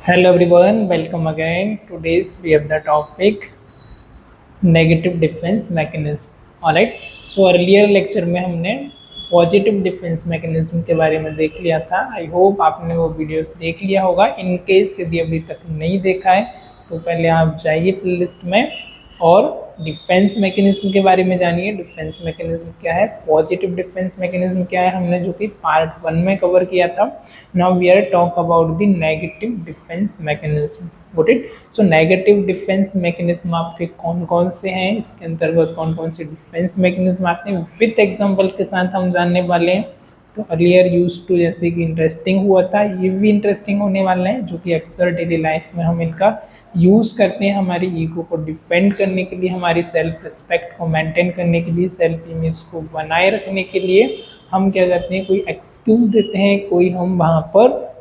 Hello everyone, welcome again. Today's we have the topic negative defense mechanism. Alright, so earlier lecture में हमने positive defence mechanism के बारे में देख लिया था. आई होप आपने वो वीडियोस देख लिया होगा. इन केस यदि अभी तक नहीं देखा है तो पहले आप जाइए प्लेलिस्ट में और डिफेंस मैकेनिज्म के बारे में जानिए. डिफेंस मैकेनिज्म क्या है, पॉजिटिव डिफेंस मैकेनिज्म क्या है, हमने जो कि पार्ट 1 में कवर किया था. Now we are talk about the negative defence mechanism. Good it. So negative defence mechanism आपके कौन कौन से हैं, इसके अंतर्गत कौन कौन से डिफेंस मैकेनिज्म आते हैं, विथ एग्जांपल के साथ हम जानने वाले हैं. तो अर्लियर यूज टू जैसे कि इंटरेस्टिंग हुआ था, ये भी इंटरेस्टिंग होने वाला है, जो कि अक्सर डेली लाइफ में हम इनका यूज़ करते हैं हमारी ईगो को डिफेंड करने के लिए, हमारी सेल्फ रिस्पेक्ट को मेंटेन करने के लिए, सेल्फ इमेज को बनाए रखने के लिए. हम क्या करते हैं, कोई एक्सक्यूज देते हैं, कोई हम वहाँ पर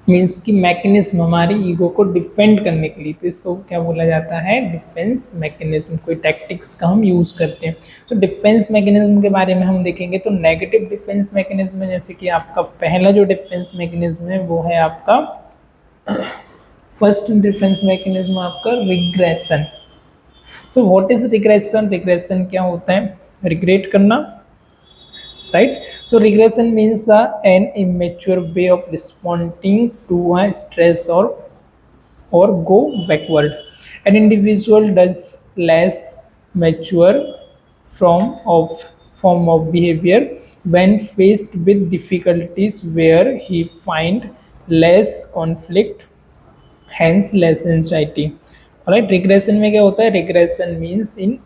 मीन्स की मैकेनिज्म हमारी ईगो को डिफेंड करने के लिए, तो इसको क्या बोला जाता है, डिफेंस मैकेनिज्म. कोई टैक्टिक्स का हम यूज़ करते हैं. तो डिफेंस मैकेनिज्म के बारे में हम देखेंगे. तो नेगेटिव डिफेंस मैकेनिज्म में जैसे कि आपका पहला जो डिफेंस मैकेनिज्म है वो है आपका फर्स्ट डिफेंस मैकेनिज्म आपका regression. So what is regression? Regression क्या होता है, रिग्रेट करना, right? So regression means an immature way of responding to a stress or go backward. An individual does less mature form of behavior when faced with difficulties, where he find less conflict, hence less anxiety. Alright, regression में क्या होता है, regression means in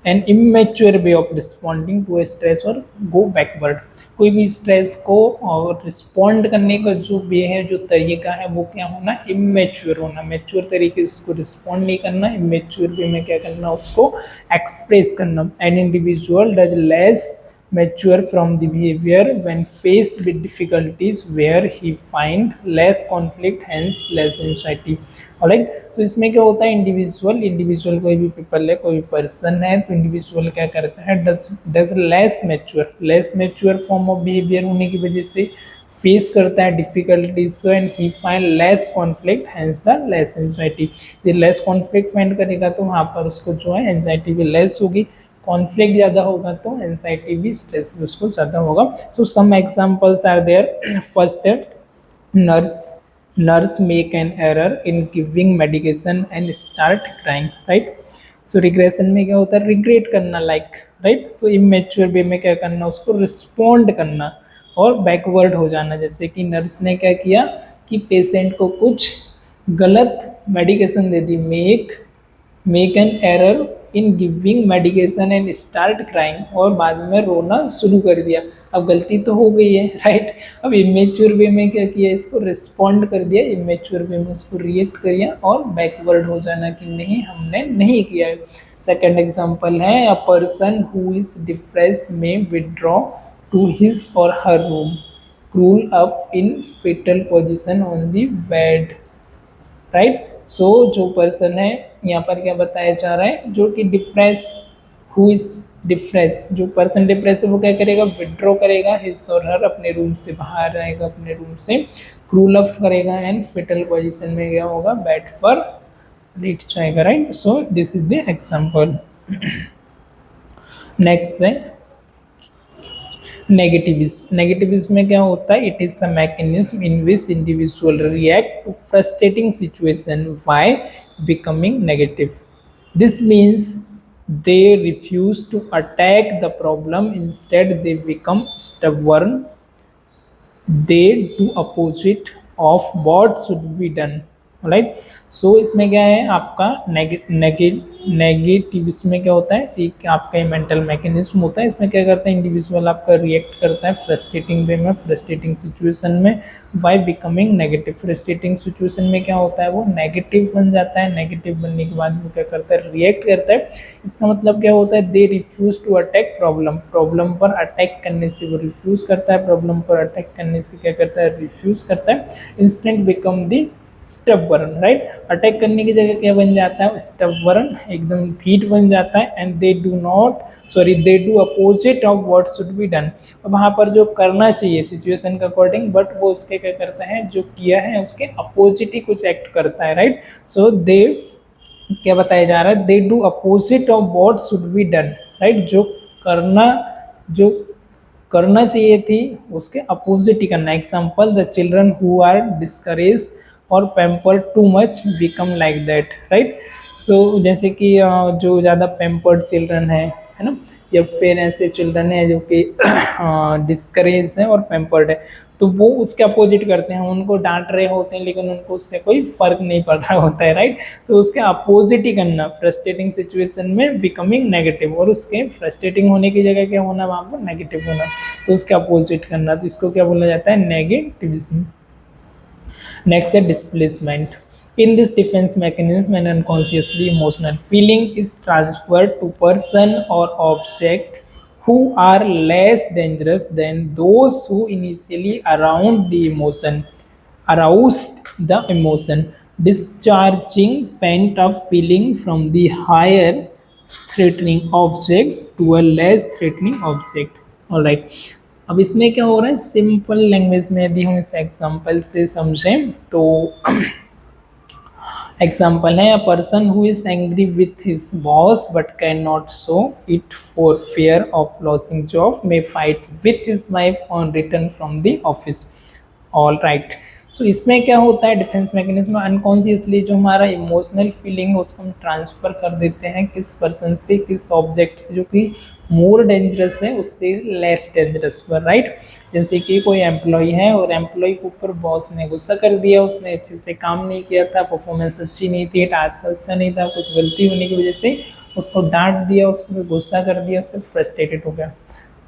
an immature way of responding to a stress और go backward. कोई भी stress को और respond करने का जो वे है, जो तरीका है, वो क्या होना, इमेच्योर होना. मैच्योर तरीके से उसको रिस्पॉन्ड नहीं करना, इमेच्योर वे में क्या करना, उसको एक्सप्रेस करना. An individual does less mature from the behavior when faced with difficulties, where he find less conflict, hence less anxiety. alright, so इसमें क्या होता है, इंडिविजुअल कोई भी पीपल है, कोई भी पर्सन है, तो इंडिविजुअल क्या करता है, does less mature form of behaviour होने की वजह से फेस करता है डिफिकल्टीज को, and he find less conflict, hence the less anxiety. ये लेस कॉन्फ्लिक्ट फाइंड करेगा तो वहाँ पर उसको जो है एंजाइटी भी लेस होगी. कॉन्फ्लिक्ट ज़्यादा होगा तो एंजाइटी भी, स्ट्रेस भी उसको ज़्यादा होगा. So some examples are there. First है nurse make an error in giving medication and start crying, right. So regression में क्या होता है, रिग्रेट करना, like, right. So immature way में क्या करना, उसको रिस्पॉन्ड करना और बैकवर्ड हो जाना. जैसे कि नर्स ने क्या किया कि पेशेंट को कुछ गलत medication they the, make an error in giving medication and start crying, और बाद में रोना शुरू कर दिया. अब गलती तो हो गई है, राइट. अब इमेच्योर वे में क्या किया, इसको रिस्पॉन्ड कर दिया, इमेच्योर वे में उसको रिएक्ट किया और बैकवर्ड हो जाना कि नहीं, हमने नहीं किया है. सेकेंड एग्जाम्पल है, a person who is depressed may withdraw to his or her room, curl up in fetal position on the bed, right. So जो पर्सन है, यहाँ पर क्या बताया जा रहा है, जो कि डिप्रेस, हु इज डिप्रेस, जो पर्सन डिप्रेस है वो क्या करेगा, विड्रॉ करेगा हिज और हर, अपने रूम से बाहर आएगा, अपने रूम से क्रूल अप करेगा एंड फिटल पोजीशन में क्या होगा, बेड पर लेट जाएगा, right. So this is the example. Next है नेगेटिविज्म में क्या होता है, it is the mechanism in which individual react to frustrating situation by becoming negative. This means they refuse to attack the problem, instead they become stubborn, they do opposite of what should be done, right. So इसमें क्या है आपका negativism में क्या होता है, एक आपका मेंटल मैकेनिज्म होता है. इसमें क्या करता है, इंडिविजुअल आपका रिएक्ट करता है फ्रस्ट्रेटिंग वे में, फ्रस्ट्रेटिंग सिचुएशन में, bye becoming negative. Frustrating situation में क्या होता है, वो नेगेटिव बन जाता है. नेगेटिव बनने के बाद वो क्या करता है, रिएक्ट करता है. इसका मतलब क्या होता है, they refuse to attack problem पर अटैक करने से वो रिफ्यूज करता है, प्रॉब्लम पर अटैक करने से क्या करता है, रिफ्यूज करता है. Instant become the stubborn, right. Attack करने की जगह क्या बन जाता है, स्टबर्न, एकदम ढीठ बन जाता है। And they do opposite of what should be done. और वहाँ पर जो करना चाहिए सिचुएशन के अकॉर्डिंग, बट वो उसके क्या करता है, जो किया है उसके अपोजिट ही कुछ एक्ट करता है, राइट। सो दे क्या बताया जा रहा है, they do opposite of what should be done, right. जो करना चाहिए थी उसके अपोजिट ही करना। Example, the children who are discouraged or pampered too much become like that, right. So जैसे कि जो ज़्यादा पैम्पर्ड चिल्ड्रन है ना, या फिर ऐसे चिल्ड्रन है जो कि डिस्करेज है और पैम्पर्ड है, तो वो उसके अपोजिट करते हैं। उनको डांट रहे होते हैं लेकिन उनको उससे कोई फर्क नहीं पड़ रहा होता है, राइट। तो उसके अपोजिट ही करना फ्रस्ट्रेटिंग सिचुएशन में, बिकमिंग नेगेटिव, और उसके फ्रस्ट्रेटिंग होने की जगह क्या होना, वहाँ पर नेगेटिव होना, तो उसके अपोजिट करना। तो इसको क्या बोला जाता है, नेगेटिविज्म। नेक्स्ट है displacement. In this defense mechanism, an unconsciously emotional feeling is transferred to person or object who are less dangerous than those who initially aroused the emotion, discharging pent-up feeling from the higher threatening object to a less threatening object. All right. अब इसमें क्या हो रहा है, simple language में यदि हम इस एग्जांपल से समझें तो एग्जाम्पल है, a person who is angry with his boss but can not show it for fear of losing job may fight with his wife on return from the office. All right. So इसमें क्या होता है, defence mechanism unconsciously जो हमारा emotional feeling है उसको हम transfer कर देते हैं किस पर्सन से, किस ऑब्जेक्ट से जो कि मोर डेंजरस है उससे लेस डेंजरस पर, राइट। जैसे कि कोई एम्प्लॉय है और एम्प्लॉय के ऊपर बॉस ने गुस्सा कर दिया, उसने अच्छे से काम नहीं किया था, परफॉर्मेंस अच्छी नहीं थी, टास्क अच्छा नहीं था, कुछ गलती होने की वजह से उसको डांट दिया, उसको गुस्सा कर दिया, उससे फ्रस्ट्रेटेड हो गया।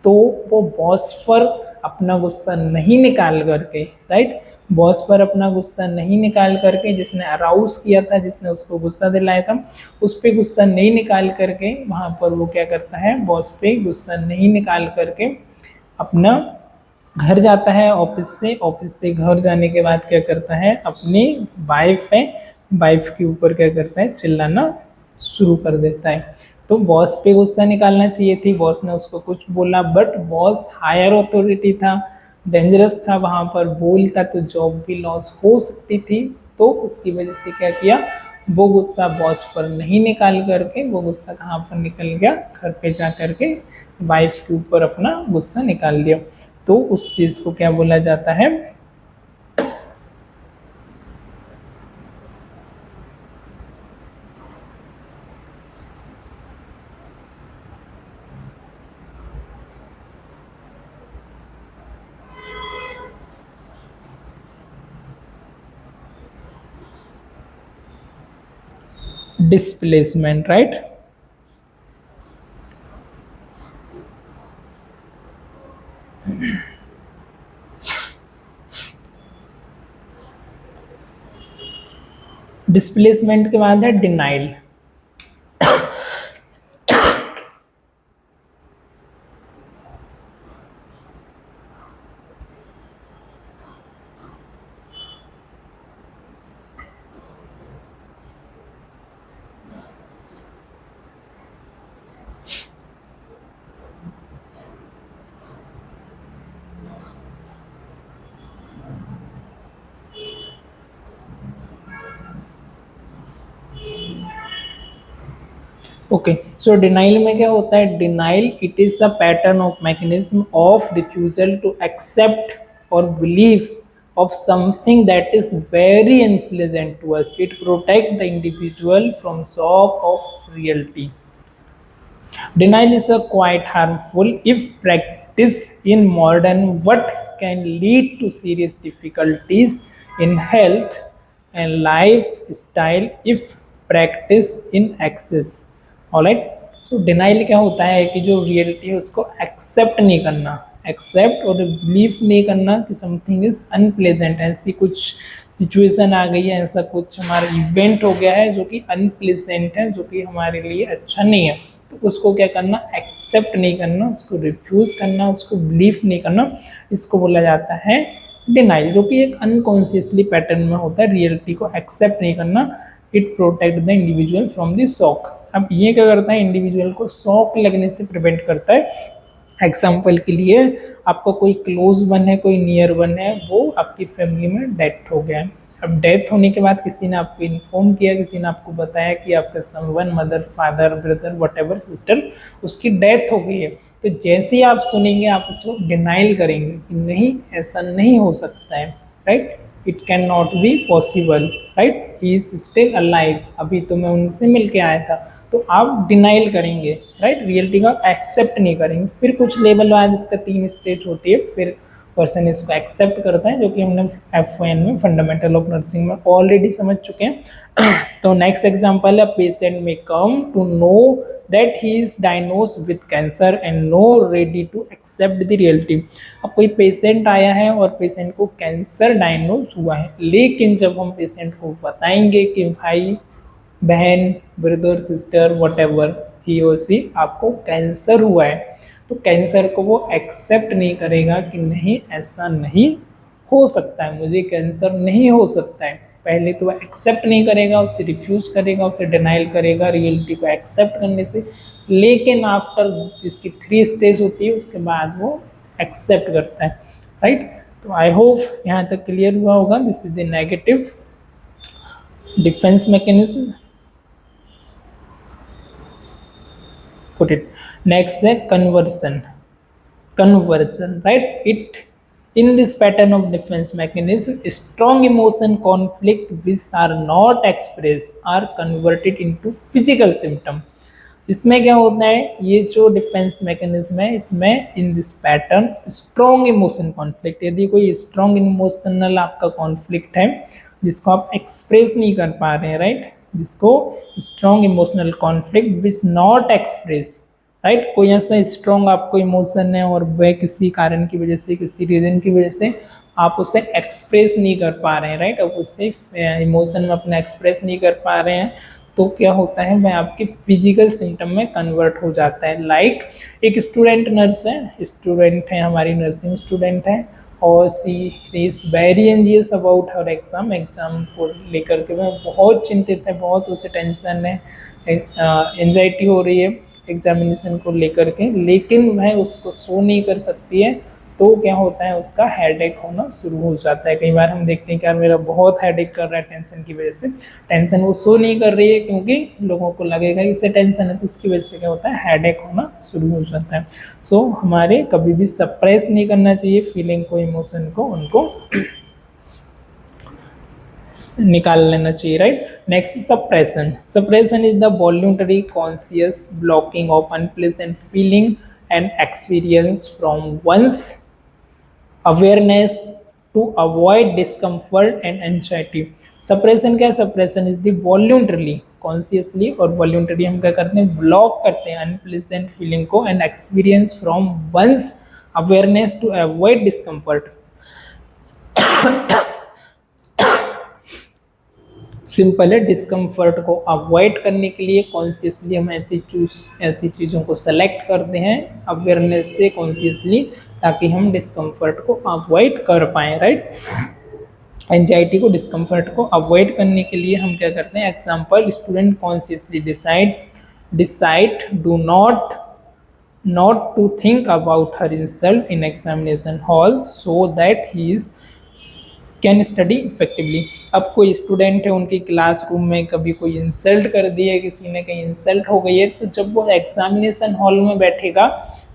तो वो बॉस पर अपना गुस्सा नहीं निकाल करके, राइट, बॉस पर अपना गुस्सा नहीं निकाल करके, जिसने अराउज किया था, जिसने उसको गुस्सा दिलाया था, उस पर गुस्सा नहीं निकाल करके वहाँ पर वो क्या करता है, बॉस पे गुस्सा नहीं निकाल करके अपना घर जाता है ऑफिस से घर जाने के बाद क्या करता है, अपनी वाइफ के ऊपर क्या करता है, चिल्लाना शुरू कर देता है। तो बॉस पे गुस्सा निकालना चाहिए थी, बॉस ने उसको कुछ बोला, बट बॉस हायर अथॉरिटी था, डेंजरस था, वहाँ पर बोलता तो जॉब भी लॉस हो सकती थी। तो उसकी वजह से क्या किया, वो गुस्सा बॉस पर नहीं निकाल करके वो गुस्सा कहाँ पर निकल गया, घर पे जा करके वाइफ के ऊपर अपना गुस्सा निकाल दिया। तो उस चीज़ को क्या बोला जाता है, डिस्प्लेसमेंट, राइट। डिस्प्लेसमेंट के बाद है डिनाइल। ओके, सो डिनाइल में क्या होता है, denial it is a pattern of mechanism of refusal to accept और believe of something that is very unpleasant to us. It protects the individual from shock of reality. Denial is a quite harmful if practiced in modern what can lead to serious difficulties in health and lifestyle if practiced in excess. Alright. तो denial क्या होता है कि जो reality है उसको accept नहीं करना, एक्सेप्ट और बिलीव नहीं करना कि समथिंग इज अनप्लेजेंट, ऐसी कुछ सिचुएशन आ गई है, ऐसा कुछ हमारा इवेंट हो गया है जो कि अनप्लेजेंट है, जो कि हमारे लिए अच्छा नहीं है, तो उसको क्या करना, एक्सेप्ट नहीं करना, उसको रिफ्यूज़ करना, उसको बिलीव नहीं करना, इसको बोला जाता है डिनाइल, जो कि एक अनकॉन्शियसली पैटर्न में होता है, रियलिटी को एक्सेप्ट नहीं करना। It protect the individual from the shock. अब ये क्या करता है, इंडिविजुअल को शॉक लगने से प्रिवेंट करता है। एग्जाम्पल के लिए, आपका कोई क्लोज वन है, कोई नियर वन है, वो आपकी फैमिली में डेथ हो गया है। अब डेथ होने के बाद किसी ने आपको इन्फॉर्म किया, किसी ने आपको बताया कि आपका someone, mother, father, brother, what sister, उसकी डेथ हो गई है। तो जैसे ही आप सुनेंगे आप उसको डिनाइल करेंगे कि नहीं, ऐसा नहीं हो सकता है, right, it can not be possible, right, he is still alive, अभी तो मैं उनसे मिल के आया था। तो आप डिनाइल करेंगे, राइट, रियलिटी का एक्सेप्ट नहीं करेंगे। फिर कुछ लेवल वाइज इसका 3 स्टेज होती है, फिर पर्सन इसको एक्सेप्ट करता है, जो कि हमने F1 में फंडामेंटल ऑफ नर्सिंग में ऑलरेडी समझ चुके हैं। तो नेक्स्ट एग्जांपल है, पेशेंट में come to know that he is diagnosed with cancer and no ready to accept the reality. अब कोई पेशेंट आया है और पेशेंट को कैंसर डायग्नोज हुआ है, लेकिन जब हम पेशेंट को बताएंगे कि भाई, बहन, ब्रदर, सिस्टर, वटेवर, ही और सी, आपको कैंसर हुआ है, तो कैंसर को वो एक्सेप्ट नहीं करेगा कि नहीं, ऐसा नहीं हो सकता है, मुझे कैंसर नहीं हो सकता है। पहले तो वो एक्सेप्ट नहीं करेगा, उसे रिफ्यूज करेगा, उसे डिनाइल करेगा रियलिटी को एक्सेप्ट करने से। लेकिन आफ्टर इसकी 3 स्टेज होती है, उसके बाद वो एक्सेप्ट करता है, राइट। तो आई होप यहाँ तक क्लियर हुआ होगा। This is the negative defence mechanism. Put it. Next is conversion. Conversion, right? It, in this pattern of defense mechanism, strong emotion conflict which are not expressed are converted into physical symptom. इसमें क्या होता है, ये जो defence mechanism है, इसमें in this pattern strong emotion conflict, यदि कोई स्ट्रॉन्ग इमोशनल आपका कॉन्फ्लिक्ट है जिसको आप एक्सप्रेस नहीं कर पा रहे हैं, राइट, जिसको strong emotional conflict which not express, right, कोई ऐसा स्ट्रॉन्ग आपको इमोशन है और वह किसी कारण की वजह से, किसी रीजन की वजह से आप उसे एक्सप्रेस नहीं कर पा रहे हैं, राइट, अब उससे इमोशन में अपना एक्सप्रेस नहीं कर पा रहे हैं, तो क्या होता है, वह आपके फिजिकल सिम्टम में कन्वर्ट हो जाता है। लाइक एक स्टूडेंट नर्स है, स्टूडेंट है, हमारी नर्सिंग स्टूडेंट है, और she is very anxious about her exam को लेकर के वह बहुत चिंतित है, बहुत उसे टेंशन है, एंजाइटी हो रही है एग्जामिनेशन को लेकर के, लेकिन वह उसको सो नहीं कर सकती है। तो क्या होता है, उसका हेडेक होना शुरू हो जाता है। कई बार हम देखते हैं कि यार मेरा बहुत हेडेक कर रहा है टेंशन की वजह से, टेंशन वो सो नहीं कर रही है क्योंकि लोगों को लगेगा कि इसे टेंशन है, तो उसकी वजह से क्या होता है, हेडेक होना शुरू हो जाता है। सो हमारे कभी भी सप्रेस नहीं करना चाहिए फीलिंग को, इमोशन को, उनको निकाल लेना चाहिए, right. Next suppression. Suppression is the voluntary conscious blocking of unpleasant feeling and experience from one's awareness to avoid discomfort and anxiety. Suppression क्या है, suppression is the voluntarily, consciously और वॉल्यूंटरी हम क्या करते हैं, ब्लॉक करते हैं अनप्लेजेंट फीलिंग को and experience from one's awareness to avoid discomfort. Simple है, डिस्कम्फर्ट को अवॉइड करने के लिए कॉन्शियसली हम ऐसी चीज़ों को सेलेक्ट करते हैं अवेयरनेस से, कॉन्शियसली, ताकि हम डिस्कम्फर्ट को अवॉइड कर पाएँ, राइट। एंजाइटी को, डिस्कम्फर्ट को अवॉइड करने के लिए हम क्या करते हैं, example, student consciously decide do not to think about her insult in examination hall so that he is can study effectively. अब कोई स्टूडेंट है, उनकी क्लासरूम में कभी कोई इंसल्ट कर दी है, किसी ने कहीं इंसल्ट हो गई है, तो जब वो एग्जामिनेशन हॉल में बैठेगा,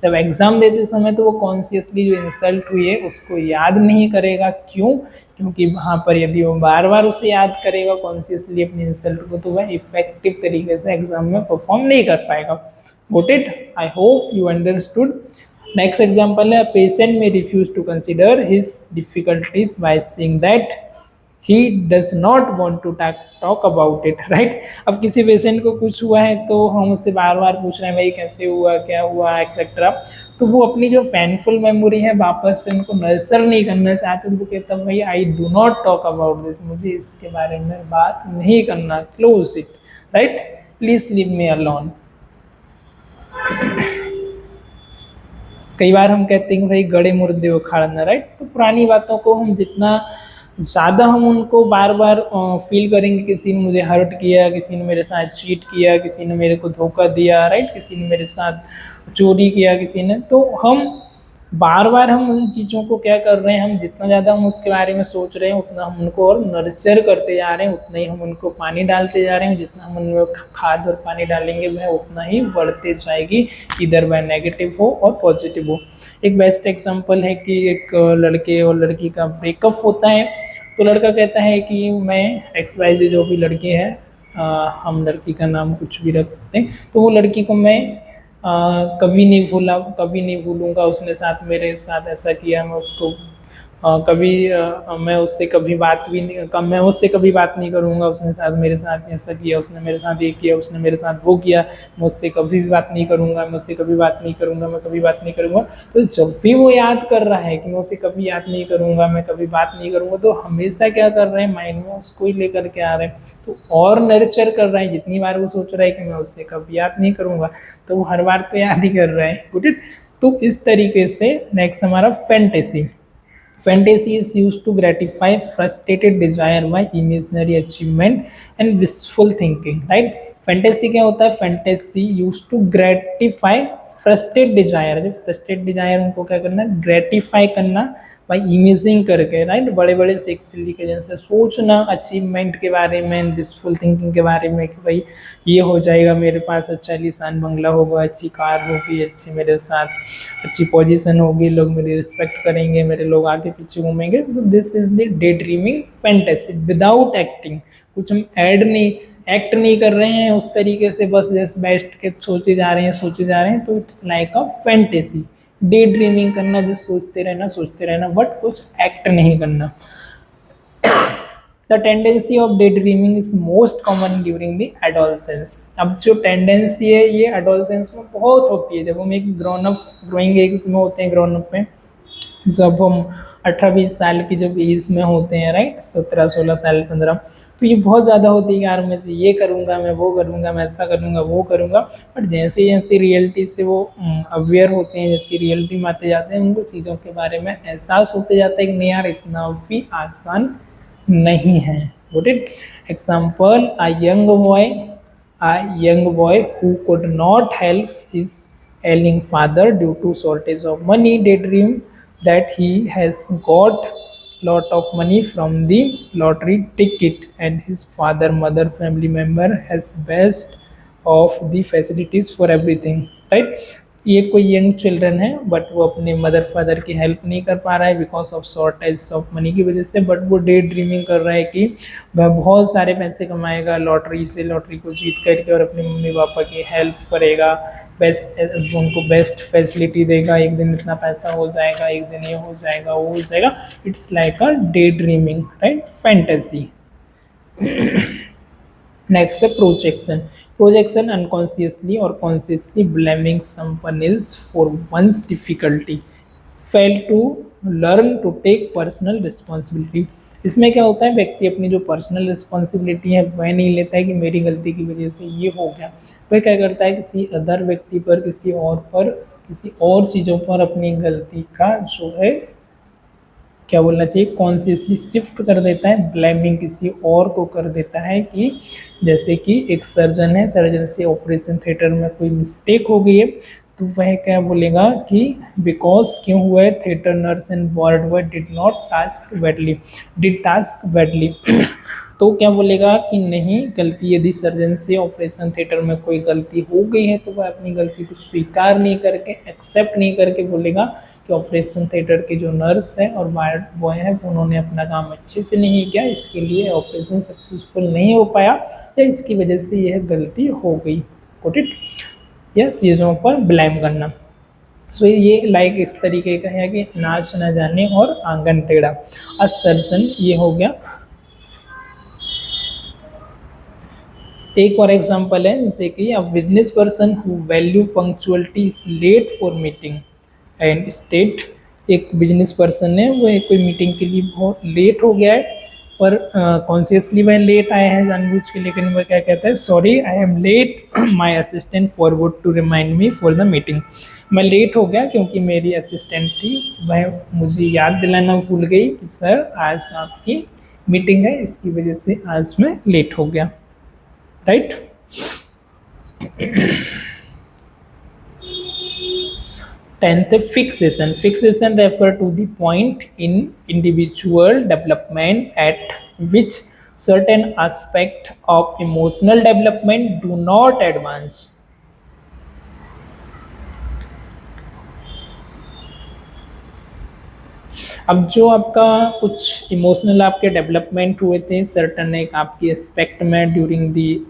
जब एग्ज़ाम देते समय, तो वो कॉन्शियसली जो इंसल्ट हुई है उसको याद नहीं करेगा। क्यों? क्योंकि वहाँ पर यदि वो बार बार उसे याद करेगा कॉन्शियसली अपनी इंसल्ट को, तो वह इफेक्टिव तरीके से एग्जाम में परफॉर्म नहीं कर पाएगा। Got it? I hope you understood. Next example है, patient may refuse to consider his difficulties by saying that he does not want to talk about it, right? अब किसी पेशेंट को कुछ हुआ है तो हम उससे बार बार पूछ रहे हैं, भाई कैसे हुआ, क्या हुआ, एक्सेट्रा, तो वो अपनी जो पेनफुल मेमोरी है वापस से उनको नर्सर नहीं करना चाहते, तो वो कहता है भाई I do not talk about this, मुझे इसके बारे में बात नहीं करना, close it, right, please leave me alone. कई बार हम कहते हैं कि भाई गड़े मुर्दे उखाड़ना, राइट। तो पुरानी बातों को हम जितना ज़्यादा हम उनको बार बार फील करेंगे, किसी ने मुझे हर्ट किया, किसी ने मेरे साथ चीट किया, किसी ने मेरे को धोखा दिया, राइट, किसी ने मेरे साथ चोरी किया, किसी ने, तो हम बार बार हम उन चीज़ों को क्या कर रहे हैं, हम जितना ज़्यादा हम उसके बारे में सोच रहे हैं उतना हम उनको और नर्चर करते जा रहे हैं, उतना ही हम उनको पानी डालते जा रहे हैं, जितना हम उनमें खाद और पानी डालेंगे वह उतना ही बढ़ते जाएगी, इधर वह नेगेटिव हो और पॉजिटिव हो। एक बेस्ट एग्जांपल है कि एक लड़के और लड़की का ब्रेकअप होता है, तो लड़का कहता है कि मैं XYZ जो भी लड़की है, हम लड़की का नाम कुछ भी रख सकते हैं, तो वो लड़की को मैं कभी नहीं भूलूंगा, उसने साथ मेरे साथ ऐसा किया, मैं उसको मैं उससे कभी बात भी नहीं मैं उससे कभी बात नहीं करूंगा, उसने साथ मेरे साथ ऐसा किया, उसने मेरे साथ ये किया, उसने मेरे साथ वो किया, मैं उससे कभी भी बात नहीं करूंगा, मैं उससे कभी बात नहीं करूंगा, मैं कभी बात नहीं करूंगा। तो जब भी वो याद कर रहा है कि मैं उससे कभी याद नहीं करूंगा, मैं कभी बात नहीं करूंगा, तो हमेशा क्या कर रहे हैं, माइंड में उसको ही लेकर के आ रहे हैं, तो और नर्चर कर रहा है। जितनी बार वो सोच रहा है कि मैं उससे कभी याद नहीं करूंगा, तो वो हर बार तो याद ही कर रहा है। Good it. तो इस तरीके से नेक्स्ट हमारा fantasy. Fantasy is used to gratify frustrated desire by imaginary achievement and wishful thinking, right? Fantasy क्या होता है? Fantasy used to gratify frustrate desire, जो फ्रस्ट्रेट डिजायर उनको क्या करना है, ग्रेटिफाई करना बाई इमेजिंग करके, राइट, बड़े बड़े सेक्सुअली के जैसे सोचना अचीवमेंट के बारे में, विशफुल थिंकिंग के बारे में कि भाई ये हो जाएगा, मेरे पास अच्छा लिसान बंगला होगा, अच्छी कार होगी, अच्छी मेरे साथ अच्छी पोजीशन होगी, लोग मेरी रिस्पेक्ट करेंगे, मेरे लोग आगे पीछे घूमेंगे। तो this is the day dreaming fantasy without acting. कुछ हम एक्ट नहीं कर रहे हैं उस तरीके से, बस जैसे बैठ के सोचे जा रहे हैं, तो it's like a fantasy. Day dreaming करना, जो सोचते रहना, बट कुछ एक्ट नहीं करना। The tendency of day dreaming is most common during the adolescence. अब जो टेंडेंसी है ये एडोलसेंस में बहुत होती है, जब हम एक ग्रोइंग एज में होते हैं, ग्रोन अप में, जब हम 18-20 साल की जब एज में होते हैं, राइट, 17-16 साल 15, तो ये बहुत ज़्यादा होती है, यार मैं ये करूँगा, मैं वो करूँगा, मैं ऐसा करूँगा, वो करूँगा। बट जैसे जैसे रियलिटी से वो अवेयर होते हैं, जैसे रियलिटी में आते जाते हैं, उनको चीज़ों के बारे में एहसास होते जाता है कि नहीं यार इतना भी आसान नहीं है। Got it? Example, a young boy who could not help his ailing father due to shortage of money daydream that he has got lot of money from the lottery ticket and his father, mother, family member has best of the facilities for everything, right? ये कोई young children है, but वो अपने mother father की help नहीं कर पा रहा है because of shortage of money की वजह से, बट वो डे ड्रीमिंग कर रहा है कि वह बहुत सारे पैसे कमाएगा लॉटरी को जीत करके, और अपने मम्मी पापा की हेल्प करेगा, उनको बेस्ट फैसिलिटी देगा, एक दिन इतना पैसा हो जाएगा, एक दिन ये हो जाएगा, वो हो जाएगा। It's like a day dreaming, right, fantasy. Next है प्रोजेक्शन अनकॉन्शियसली और consciously blaming someone else for one's difficulty, fail to learn to take personal responsibility. इसमें क्या होता है, व्यक्ति अपनी जो पर्सनल रिस्पॉन्सिबिलिटी है वह नहीं लेता है कि मेरी गलती की वजह से ये हो गया, वह क्या करता है किसी अदर व्यक्ति पर, किसी और चीज़ों पर अपनी गलती का जो है क्या बोलना चाहिए, कॉन्शियसली शिफ्ट कर देता है, ब्लेमिंग किसी और को कर देता है। कि जैसे कि एक सर्जन है, सर्जन से ऑपरेशन थिएटर में कोई मिस्टेक हो गई है, तो वह क्या बोलेगा कि बिकॉज क्यों हुआ है, theatre nurse and ward boy did task badly तो क्या बोलेगा कि नहीं, गलती यदि सर्जन से ऑपरेशन थिएटर में कोई गलती हो गई है तो वह अपनी गलती को स्वीकार नहीं करके, एक्सेप्ट नहीं करके बोलेगा कि ऑपरेशन थिएटर के जो नर्स है और वार्ड बॉय है उन्होंने अपना काम अच्छे से नहीं किया, इसके लिए ऑपरेशन सक्सेसफुल नहीं हो पाया, या इसकी वजह से यह गलती हो गई। Got it? या चीज़ों पर ब्लेम करना। सो ये लाइक इस तरीके का है कि नाच न जाने और आंगन टेढ़ा। असर्जन ये हो गया। एक और एग्जांपल है, जैसे कि a business person who value punctuality is late for meeting and state. एक बिजनेस पर्सन है, वो कोई मीटिंग के लिए बहुत लेट हो गया है, पर कॉन्शियसली वह लेट आया है जानबूझ के, लेकिन वह क्या कहता है, sorry I am late, my assistant forgot to remind me for the meeting. मैं लेट हो गया क्योंकि मेरी असिस्टेंट थी, वह मुझे याद दिलाना भूल गई कि सर आज आपकी मीटिंग है, इसकी वजह से आज मैं लेट हो गया, right. Tenth, fixation. Fixation refer to the point in individual development at which certain aspect of emotional development do not advance. अब जो आपका कुछ इमोशनल आपके डेवलपमेंट हुए थे सर्टन एक आपकी एस्पेक्ट में during the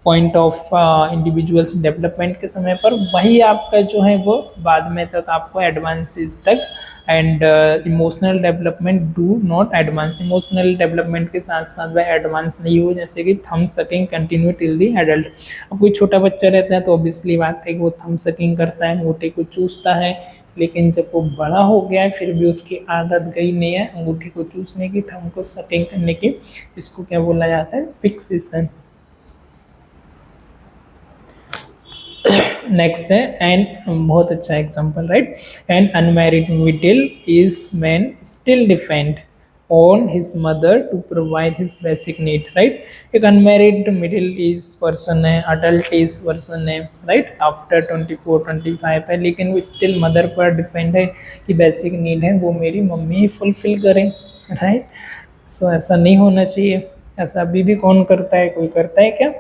point of individuals development के समय पर, वही आपका जो है वो बाद में तक आपको एडवांसेस तक and emotional development do not advance. Emotional development के साथ साथ वह एडवांस नहीं हो, जैसे कि थम sucking continue till the adult. अब कोई छोटा बच्चा रहता है तो ऑब्वियसली बात है कि वो थम सकिंग करता है, अंगूठे को चूसता है, लेकिन जब वो बड़ा हो गया है फिर भी उसकी आदत गई नहीं है अंगूठे को चूसने की, थम को सकिंग करने की। इसको क्या बोला जाता है, फिक्सेशन। नेक्स्ट है एन, बहुत अच्छा example, right. An unmarried middle is man still depend on his mother to provide his basic need, right. एक अनमैरिड मिडिल एज पर्सन है, अडल्ट एज पर्सन है, राइट, आफ्टर 24-25 है, लेकिन वो स्टिल मदर पर डिपेंड है कि बेसिक नीड है वो मेरी मम्मी ही फुलफिल करें, राइट। सो ऐसा नहीं होना चाहिए, ऐसा अभी भी कौन करता है, कोई करता है क्या।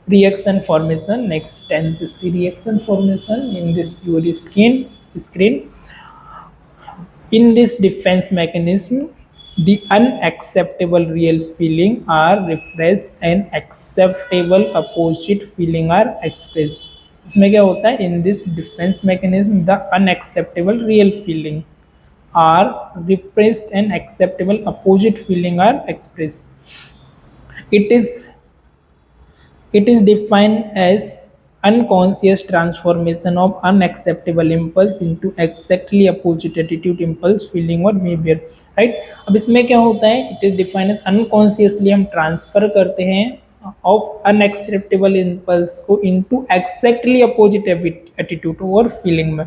Reaction formation. Next, 10th is the reaction formation in this your screen. In this defense mechanism, the unacceptable real feeling are repressed and acceptable opposite feeling are expressed. इसमें क्या होता है, in this defense mechanism the unacceptable real feeling are repressed and acceptable opposite feeling are expressed. It is defined as unconscious transformation of unacceptable impulse into exactly opposite attitude, impulse, feeling और behavior, right। अब इसमें क्या होता है, it is defined as unconsciously हम transfer करते हैं of unacceptable impulse को इनटू एक्जैक्टली अपोजिट एटीट्यूड और फीलिंग में,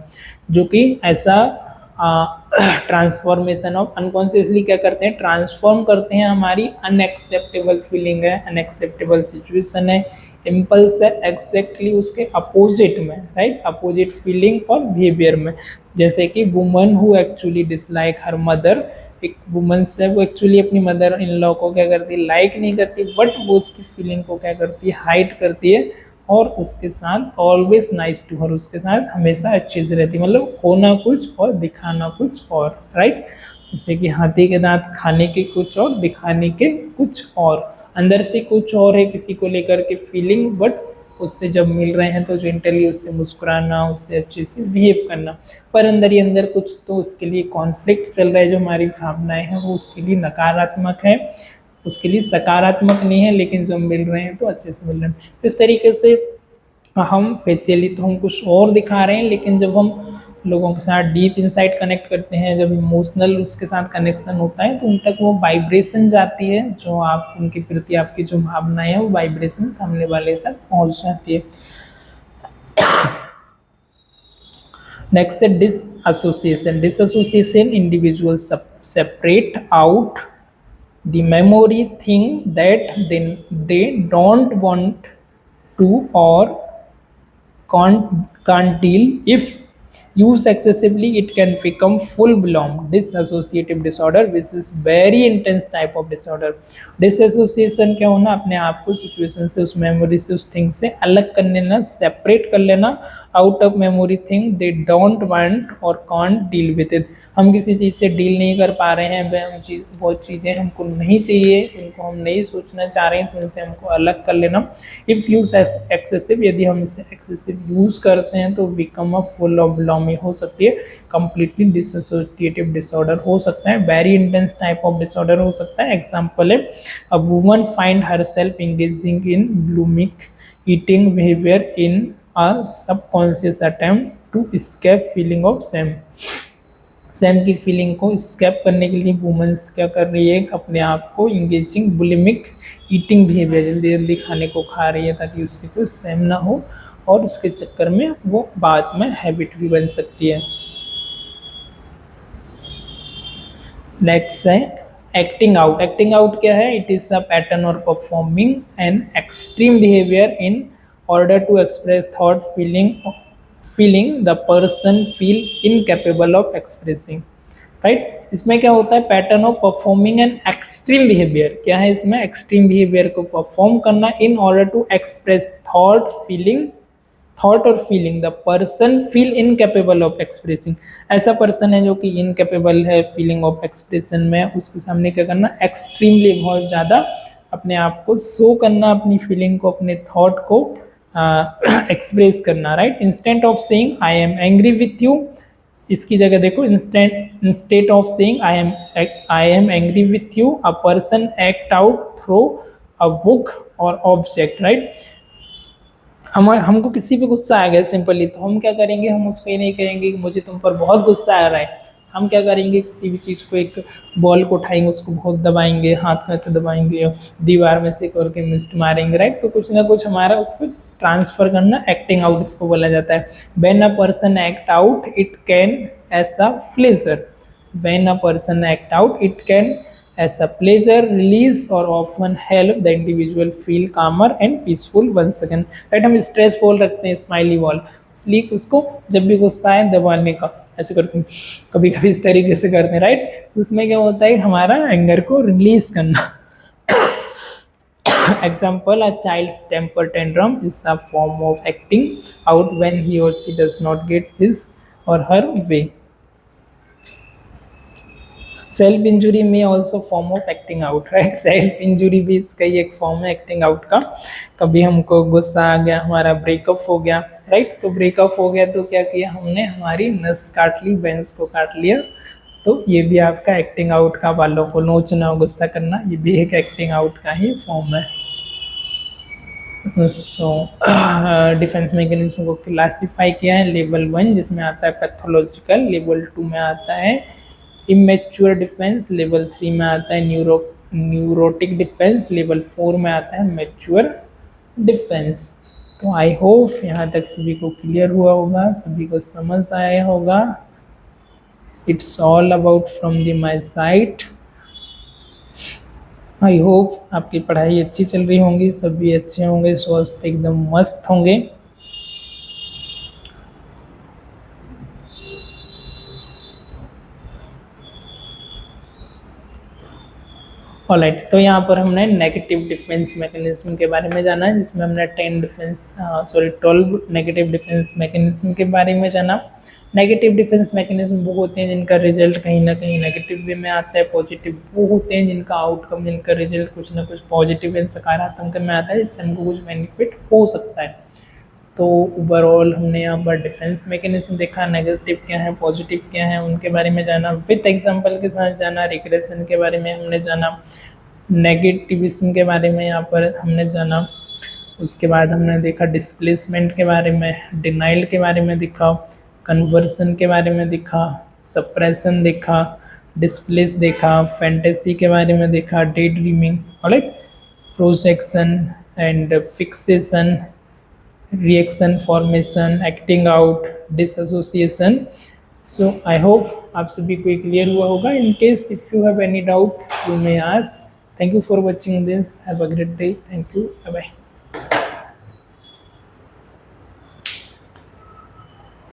जो कि ऐसा ट्रांसफॉर्मेशन ऑफ अनकॉन्शियसली क्या करते हैं, ट्रांसफॉर्म करते हैं हमारी अनएक्सेप्टेबल फीलिंग है, अनएक्सेप्टेबल सिचुएशन है, इम्पल्स है, एग्जैक्टली उसके अपोजिट में, राइट, अपोजिट फीलिंग और बिहेवियर में। जैसे कि woman who actually dislike her mother, एक वुमन से वो एक्चुअली अपनी मदर इन लॉ को क्या करती है, लाइक नहीं करती, बट वो उसकी फीलिंग को क्या करती है, हाइड करती है, और उसके साथ ऑलवेज नाइस टू हर, उसके साथ हमेशा अच्छे से रहती, मतलब होना कुछ और दिखाना कुछ और, राइट। जैसे कि हाथी के दांत खाने के कुछ और दिखाने के कुछ और, अंदर से कुछ और है किसी को लेकर के फीलिंग, बट उससे जब मिल रहे हैं तो जेंटली उससे मुस्कुराना, उससे अच्छे से बिहेव करना, पर अंदर ही अंदर कुछ तो उसके लिए कॉन्फ्लिक्ट चल रहा है, जो हमारी भावनाएं हैं वो उसके लिए नकारात्मक है, उसके लिए सकारात्मक नहीं है, लेकिन जब मिल रहे हैं तो अच्छे से मिल रहे हैं। तो इस तरीके से हम फेशियली तो हम कुछ और दिखा रहे हैं, लेकिन जब हम लोगों के साथ डीप इनसाइट कनेक्ट करते हैं, जब इमोशनल उसके साथ कनेक्शन होता है तो उन तक वो वाइब्रेशन जाती है, जो आप उनके प्रति आपकी जो भावनाएं हैं वो वाइब्रेशन सामने वाले तक पहुंच जाती है। नेक्स्ट है dissociation. Dissociation individual separate out the memory thing that they don't want to or can't deal. If used excessively it can become full blown dissociative disorder, which is very intense type of disorder. Disassociation क्या होना, अपने आप को situation से, उस memory से, उस thing से अलग कर लेना, सेपरेट कर लेना, out of memory thing they don't want और कांट डील विद इट। हम किसी चीज़ से डील नहीं कर पा रहे हैं, वो चीज़ें हमको नहीं चाहिए, उनको हम नहीं सोचना चाह रहे हैं, तो उनसे हमको अलग कर लेना। इफ़ यूज एक्सेसिव, यदि हम इसे एक्सेसिव यूज करते हैं तो become a full of bulimia हो सकती है, कंप्लीटली डिसोसिएटिव डिसऑर्डर हो सकता है, very intense type of disorder हो सकता है। एग्जांपल है, a woman find herself engaging in bulimic eating behaviour in a subconscious attempt to escape feeling of shame. Shame की फीलिंग को स्केप करने के लिए वुमेन्स क्या कर रही है, अपने आप को इंगेजिंग बुलिमिक ईटिंग बिहेवियर, जल्दी जल्दी खाने को खा रही है ताकि उससे कोई सैम ना हो और उसके चक्कर में वो बाद में हैबिट भी बन सकती है। नेक्स्ट है एक्टिंग आउट। एक्टिंग आउट क्या है? It is a pattern of performing an extreme behaviour in order to express thought feeling the person feel incapable of expressing. Right, इसमें क्या होता है? Pattern of performing an extreme behaviour. क्या है इसमें? Extreme behaviour को परफॉर्म करना in order to express thought और feeling the person feel incapable of expressing. ऐसा पर्सन है जो कि इनकेपेबल है फीलिंग ऑफ एक्सप्रेशन में, उसके सामने क्या करना? एक्सट्रीमली, बहुत ज़्यादा अपने आप को शो करना, अपनी फीलिंग को, अपने थॉट को एक्सप्रेस करना। Right, instant of saying I am angry with you, इसकी जगह देखो, instead of saying I am angry with you a person act out through a book और ऑब्जेक्ट। राइट, हमको किसी पे गुस्सा आ गया सिंपली, तो हम क्या करेंगे? हम उसको ये नहीं कहेंगे कि मुझे तुम पर बहुत गुस्सा आ रहा है। हम क्या करेंगे? किसी भी चीज़ को, एक बॉल को उठाएंगे, उसको बहुत दबाएंगे, हाथ में से दबाएंगे, दीवार में से करके मिस्ट मारेंगे। राइट, तो कुछ ना कुछ हमारा उसको ट्रांसफर करना एक्टिंग आउट इसको बोला जाता है। When a person act out it can as a pleasure. When a person act out it can as a pleasure release or often help the individual feel calmer and peaceful once again। Right, हम stress ball रखते हैं, smiley ball, इसलिए उसको जब भी गुस्सा है दबाने का ऐसे करते हैं, कभी कभी इस तरीके से करते हैं। राइट, तो उसमें क्या होता है? हमारा एंगर को रिलीज करना। Example, a child's temper tantrum is a form of acting out when he or she does not get his or her way। Self injury में also form of acting out. Right, self injury भी इसका ही एक form है acting out का। कभी हमको गुस्सा आ गया, हमारा ब्रेकअप हो गया। राइट, तो ब्रेकअप हो गया तो क्या किया हमने? हमारी नस काट ली, बेंस को काट लिया। तो ये भी आपका एक्टिंग आउट का, बालों को नोचना, गुस्सा करना, ये भी एक एक्टिंग आउट का ही फॉर्म है। सो डिफेंस मैकेनिज्म को क्लासीफाई किया है लेवल 1 जिसमें आता है पैथोलॉजिकल, लेवल 2 में आता है इमेच्योर डिफेंस, लेवल 3 में आता है न्यूरोटिक डिफेंस, लेवल 4 में आता है मैच्योर डिफेंस। तो आई होप यहाँ तक सभी को क्लियर हुआ होगा, सभी को समझ आया होगा। It's all about from the my side. I hope आपकी पढ़ाई अच्छी चल रही होंगी, सभी अच्छे होंगे, स्वस्थ एकदम मस्त होंगे। ऑलराइट, तो यहाँ पर हमने नेगेटिव डिफेंस मैकेनिज्म के बारे में जाना है, जिसमें हमने 12 नेगेटिव डिफेंस मैकेनिज्म के बारे में जाना। नेगेटिव डिफेंस मैकेनिज्म वो होते हैं जिनका रिजल्ट कहीं ना कहीं नेगेटिव वे में आता है। पॉजिटिव वो होते हैं जिनका आउटकम, जिनका रिजल्ट कुछ ना कुछ पॉजिटिव एंड सकारात्मक में आता है, जिससे हमको कुछ बेनिफिट हो सकता है। तो ओवरऑल हमने यहाँ पर डिफेंस मैकेनिज्म देखा, नेगेटिव क्या है, पॉजिटिव क्या है, उनके बारे में जाना, विथ एग्जांपल के साथ जाना। रिग्रेशन के बारे में हमने जाना, नेगेटिविज्म के बारे में यहाँ पर हमने जाना। उसके बाद हमने देखा डिस्प्लेसमेंट के बारे में, डिनाइल के बारे में देखा, कन्वर्सन के बारे में देखा, सप्रेशन देखा, डिस्प्लेस देखा, फैंटेसी के बारे में देखा, day dreaming, alright, projection and fixation, reaction formation, acting out, dissociation. So I hope आप सभी को क्लियर हुआ होगा। In case if you have any doubt you may ask. Thank you for watching this, have a great day, thank you, bye bye.